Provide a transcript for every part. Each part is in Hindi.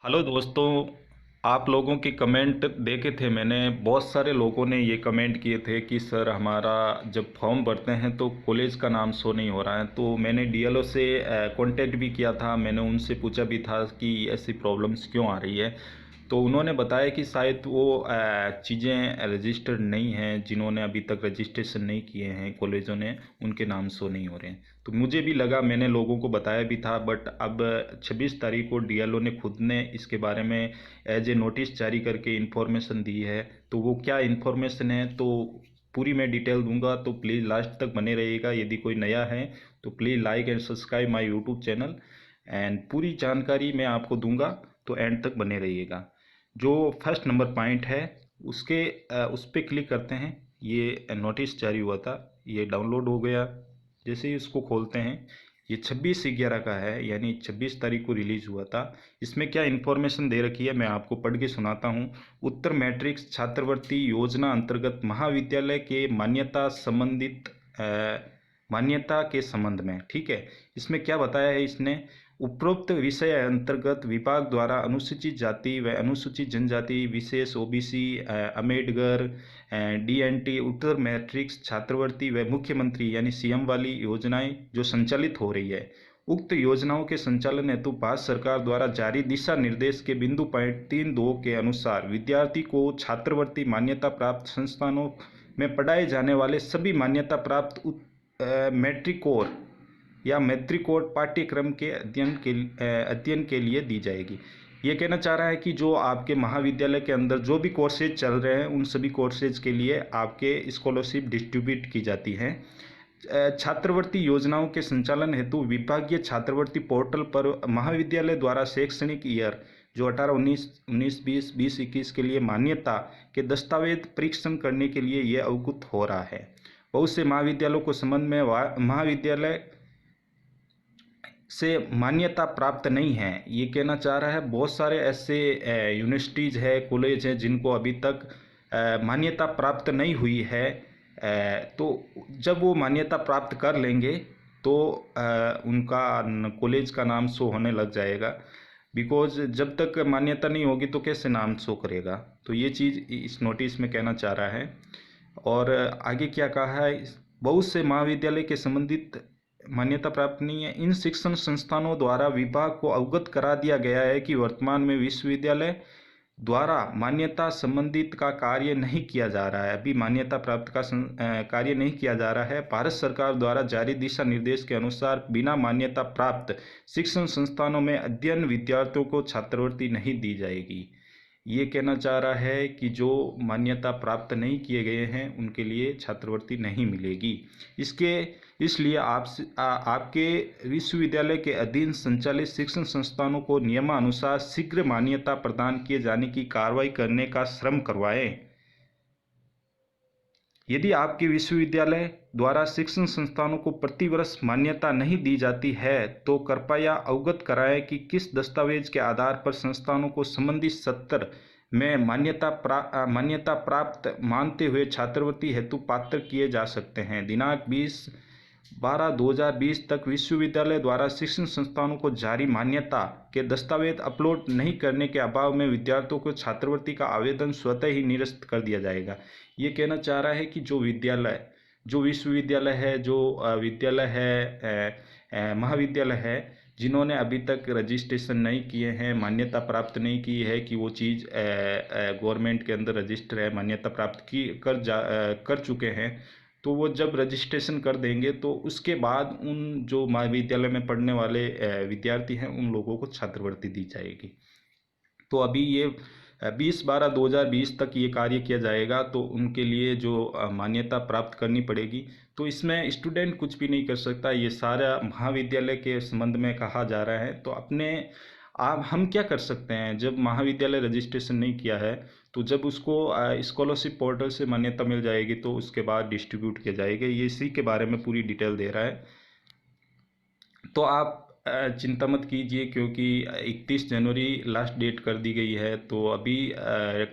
हेलो दोस्तों। आप लोगों के कमेंट देखे थे मैंने। बहुत सारे लोगों ने ये कमेंट किए थे कि सर हमारा जब फॉर्म भरते हैं तो कॉलेज का नाम शो नहीं हो रहा है। तो मैंने डीएलओ से कांटेक्ट भी किया था। मैंने उनसे पूछा भी था कि ऐसी प्रॉब्लम्स क्यों आ रही है। तो उन्होंने बताया कि शायद वो चीज़ें रजिस्टर्ड नहीं हैं। जिन्होंने अभी तक रजिस्ट्रेशन नहीं किए हैं कॉलेजों ने, उनके नाम शो नहीं हो रहे हैं। तो मुझे भी लगा, मैंने लोगों को बताया भी था, बट अब 26 तारीख को डीएलओ ने खुद ने इसके बारे में एज ए नोटिस जारी करके इन्फॉर्मेशन दी है। तो वो क्या इन्फॉर्मेशन है तो पूरी मैं डिटेल दूंगा। तो प्लीज़ लास्ट तक बने रहिएगा। यदि कोई नया है तो please like and subscribe my YouTube channel. And पूरी जानकारी मैं आपको दूंगा, तो एंड तक बने रहिएगा। जो फर्स्ट नंबर पॉइंट है उसके उस पर क्लिक करते हैं। ये नोटिस जारी हुआ था, ये डाउनलोड हो गया। जैसे ही इसको खोलते हैं, ये 26/11 का है, यानी 26 तारीख को रिलीज़ हुआ था। इसमें क्या इन्फॉर्मेशन दे रखी है मैं आपको पढ़ के सुनाता हूँ। उत्तर मैट्रिक्स छात्रवृत्ति योजना अंतर्गत महाविद्यालय के मान्यता के संबंध में, ठीक है। इसमें क्या बताया है इसने, उपरोक्त विषय अंतर्गत विभाग द्वारा अनुसूचित जाति व अनुसूचित जनजाति विशेष ओबीसी अम्बेडकर डीएनटी उत्तर मैट्रिक्स छात्रवृत्ति व मुख्यमंत्री यानी सीएम वाली योजनाएं जो संचालित हो रही है, उक्त योजनाओं के संचालन हेतु भारत सरकार द्वारा जारी दिशा निर्देश के बिंदु पॉइंट 3.2 के अनुसार विद्यार्थी को छात्रवृत्ति मान्यता प्राप्त संस्थानों में पढ़ाए जाने वाले सभी मान्यता प्राप्त मैट्रिकोर या मैट्रिकोर पाठ्यक्रम के अध्ययन के लिए दी जाएगी। ये कहना चाह रहा है कि जो आपके महाविद्यालय के अंदर जो भी कोर्सेज चल रहे हैं, उन सभी कोर्सेज के लिए आपके स्कॉलरशिप डिस्ट्रीब्यूट की जाती है। छात्रवृत्ति योजनाओं के संचालन हेतु विभागीय छात्रवृत्ति पोर्टल पर महाविद्यालय द्वारा शैक्षणिक ईयर जो 18-19, 19-20, 20-21 के लिए मान्यता के दस्तावेज परीक्षण करने के लिए यह अवगत हो रहा है। बहुत से महाविद्यालयों को संबंध में महाविद्यालय से मान्यता प्राप्त नहीं है, ये कहना चाह रहा है। बहुत सारे ऐसे यूनिवर्सिटीज़ है, कॉलेज हैं जिनको अभी तक मान्यता प्राप्त नहीं हुई है। तो जब वो मान्यता प्राप्त कर लेंगे तो उनका कॉलेज का नाम शो होने लग जाएगा। बिकॉज जब तक मान्यता नहीं होगी तो कैसे नाम शो करेगा। तो ये चीज़ इस नोटिस में कहना चाह रहा है। और आगे क्या कहा है, बहुत से महाविद्यालय के संबंधित मान्यता प्राप्त नहीं है। इन शिक्षण संस्थानों द्वारा विभाग को अवगत करा दिया गया है कि वर्तमान में विश्वविद्यालय द्वारा मान्यता संबंधित का कार्य नहीं किया जा रहा है। अभी मान्यता प्राप्त का कार्य नहीं किया जा रहा है। भारत सरकार द्वारा जारी दिशा निर्देश के अनुसार बिना मान्यता प्राप्त शिक्षण संस्थानों में अध्ययन विद्यार्थियों को छात्रवृत्ति नहीं दी जाएगी। ये कहना चाह रहा है कि जो मान्यता प्राप्त नहीं किए गए हैं उनके लिए छात्रवृत्ति नहीं मिलेगी। इसलिए आपके विश्वविद्यालय के अधीन संचालित शिक्षण संस्थानों को नियमानुसार शीघ्र मान्यता प्रदान किए जाने की कार्रवाई करने का श्रम करवाएं। यदि आपके विश्वविद्यालय द्वारा शिक्षण संस्थानों को प्रतिवर्ष मान्यता नहीं दी जाती है तो कृपया अवगत कराएं कि किस दस्तावेज के आधार पर संस्थानों को संबंधित सत्र में मान्यता प्राप्त मानते हुए छात्रवृत्ति हेतु पात्र किए जा सकते हैं। दिनांक 20/12/2020 तक विश्वविद्यालय द्वारा शिक्षण संस्थानों को जारी मान्यता के दस्तावेज अपलोड नहीं करने के अभाव में विद्यार्थियों को छात्रवृत्ति का आवेदन स्वतः ही निरस्त कर दिया जाएगा। ये कहना चाह रहा है कि जो विश्वविद्यालय है, जो विद्यालय है, महाविद्यालय है, जिन्होंने अभी तक रजिस्ट्रेशन नहीं किए हैं, मान्यता प्राप्त नहीं की है कि वो चीज़ गवर्नमेंट के अंदर रजिस्टर है, मान्यता प्राप्त कर चुके हैं, तो वो जब रजिस्ट्रेशन कर देंगे तो उसके बाद उन जो महाविद्यालय में पढ़ने वाले विद्यार्थी हैं उन लोगों को छात्रवृत्ति दी जाएगी। तो अभी ये 20/12/2020 तक ये कार्य किया जाएगा। तो उनके लिए जो मान्यता प्राप्त करनी पड़ेगी, तो इसमें स्टूडेंट कुछ भी नहीं कर सकता। ये सारा महाविद्यालय के संबंध में कहा जा रहा है। तो हम क्या कर सकते हैं, जब महाविद्यालय रजिस्ट्रेशन नहीं किया है तो जब उसको स्कॉलरशिप पोर्टल से मान्यता मिल जाएगी तो उसके बाद डिस्ट्रीब्यूट किया जाएगा। ये इसी के बारे में पूरी डिटेल दे रहा है। तो आप चिंता मत कीजिए, क्योंकि 31 जनवरी लास्ट डेट कर दी गई है। तो अभी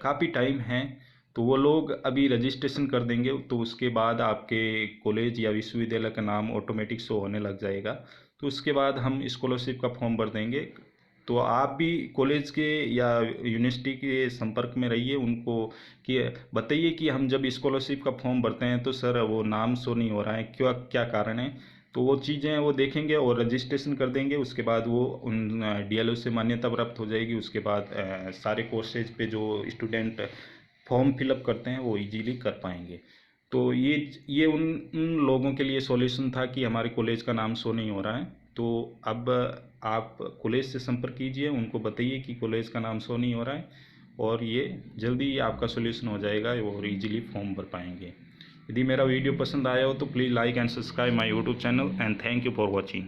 काफ़ी टाइम है। तो वो लोग अभी रजिस्ट्रेशन कर देंगे तो उसके बाद आपके कॉलेज या विश्वविद्यालय का नाम ऑटोमेटिक शो होने लग जाएगा। तो उसके बाद हम स्कॉलरशिप का फॉर्म भर देंगे। तो आप भी कॉलेज के या यूनिवर्सिटी के संपर्क में रहिए, उनको कि बताइए कि हम जब स्कॉलरशिप का फॉर्म भरते हैं तो सर वो नाम शो नहीं हो रहा है, क्यों, क्या कारण है। तो वो चीज़ें वो देखेंगे और रजिस्ट्रेशन कर देंगे। उसके बाद वो उन डीएलओ से मान्यता प्राप्त हो जाएगी। उसके बाद सारे कोर्सेज पे जो स्टूडेंट फॉर्म फिलअप करते हैं वो इजीली कर पाएंगे। तो ये उन लोगों के लिए सॉल्यूशन था कि हमारे कॉलेज का नाम शो नहीं हो रहा है। तो अब आप कॉलेज से संपर्क कीजिए, उनको बताइए कि कॉलेज का नाम शो नहीं हो रहा है, और ये जल्दी आपका सॉल्यूशन हो जाएगा और इजीली फॉर्म भर पाएंगे। यदि मेरा वीडियो पसंद आया हो तो please like and subscribe my YouTube channel, and thank you for watching.